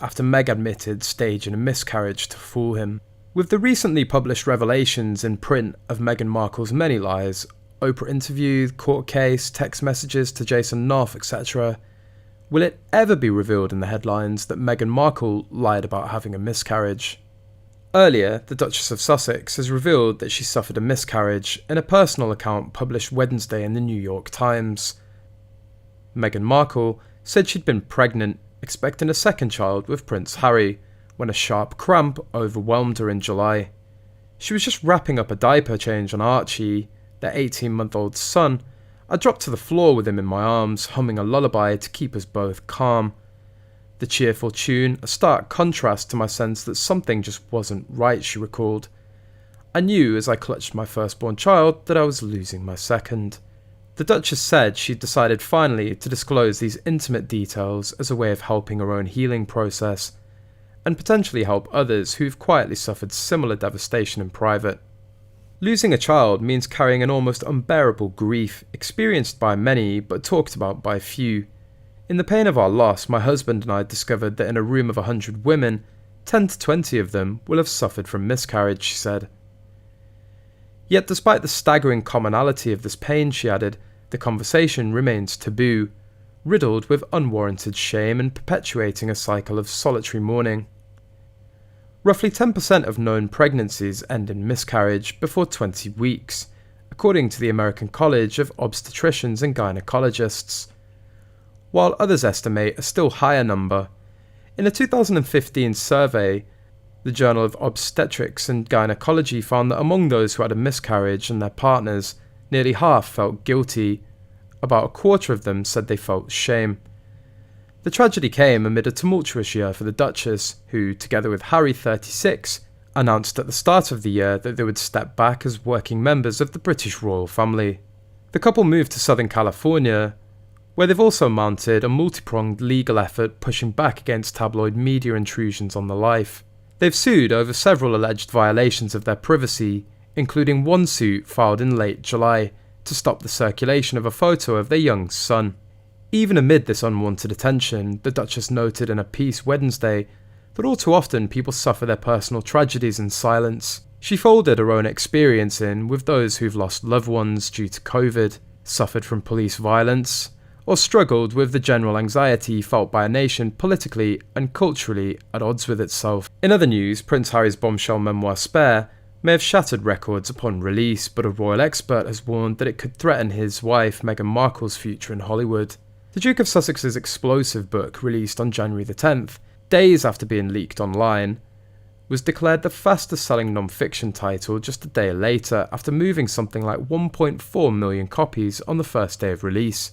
after Meg admitted staging a miscarriage to fool him. With the recently published revelations in print of Meghan Markle's many lies, Oprah interview, court case, text messages to Jason Knauf, etc., will it ever be revealed in the headlines that Meghan Markle lied about having a miscarriage? Earlier, the Duchess of Sussex has revealed that she suffered a miscarriage in a personal account published Wednesday in the New York Times. Meghan Markle said she'd been pregnant, expecting a second child with Prince Harry, when a sharp cramp overwhelmed her in July. She was just wrapping up a diaper change on Archie, their 18-month-old son. I dropped to the floor with him in my arms, humming a lullaby to keep us both calm. The cheerful tune, a stark contrast to my sense that something just wasn't right, she recalled. I knew as I clutched my firstborn child that I was losing my second. The Duchess said she'd decided finally to disclose these intimate details as a way of helping her own healing process, and potentially help others who've quietly suffered similar devastation in private. Losing a child means carrying an almost unbearable grief, experienced by many but talked about by few. In the pain of our loss, my husband and I discovered that in a room of 100 women, 10 to 20 of them will have suffered from miscarriage, she said. Yet despite the staggering commonality of this pain, she added, the conversation remains taboo, riddled with unwarranted shame and perpetuating a cycle of solitary mourning. Roughly 10% of known pregnancies end in miscarriage before 20 weeks, according to the American College of Obstetricians and Gynecologists, while others estimate a still higher number. In a 2015 survey, the Journal of Obstetrics and Gynecology found that among those who had a miscarriage and their partners, nearly half felt guilty. About a quarter of them said they felt shame. The tragedy came amid a tumultuous year for the Duchess, who, together with Harry, 36, announced at the start of the year that they would step back as working members of the British royal family. The couple moved to Southern California, where they've also mounted a multi-pronged legal effort pushing back against tabloid media intrusions on their life. They've sued over several alleged violations of their privacy, including one suit filed in late July to stop the circulation of a photo of their young son. Even amid this unwanted attention, the Duchess noted in a piece Wednesday that all too often people suffer their personal tragedies in silence. She folded her own experience in with those who've lost loved ones due to COVID, suffered from police violence, or struggled with the general anxiety felt by a nation politically and culturally at odds with itself. In other news, Prince Harry's bombshell memoir Spare may have shattered records upon release, but a royal expert has warned that it could threaten his wife Meghan Markle's future in Hollywood. The Duke of Sussex's explosive book, released on January the 10th, days after being leaked online, was declared the fastest-selling non-fiction title just a day later after moving something like 1.4 million copies on the first day of release.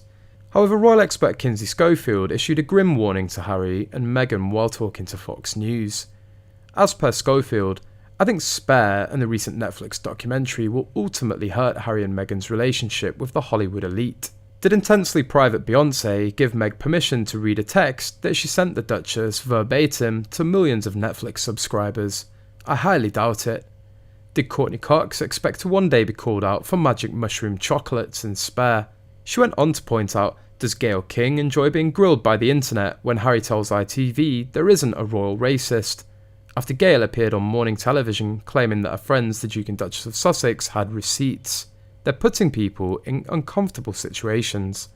However, royal expert Kinsey Schofield issued a grim warning to Harry and Meghan while talking to Fox News. As per Schofield, I think Spare and the recent Netflix documentary will ultimately hurt Harry and Meghan's relationship with the Hollywood elite. Did intensely private Beyoncé give Meg permission to read a text that she sent the Duchess verbatim to millions of Netflix subscribers? I highly doubt it. Did Courtney Cox expect to one day be called out for magic mushroom chocolates in Spare? She went on to point out, does Gayle King enjoy being grilled by the internet when Harry tells ITV there isn't a royal racist? After Gayle appeared on morning television claiming that her friends, the Duke and Duchess of Sussex, had receipts. They're putting people in uncomfortable situations.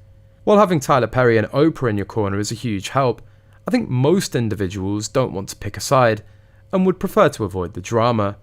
While having Tyler Perry and Oprah in your corner is a huge help, I think most individuals don't want to pick a side and would prefer to avoid the drama.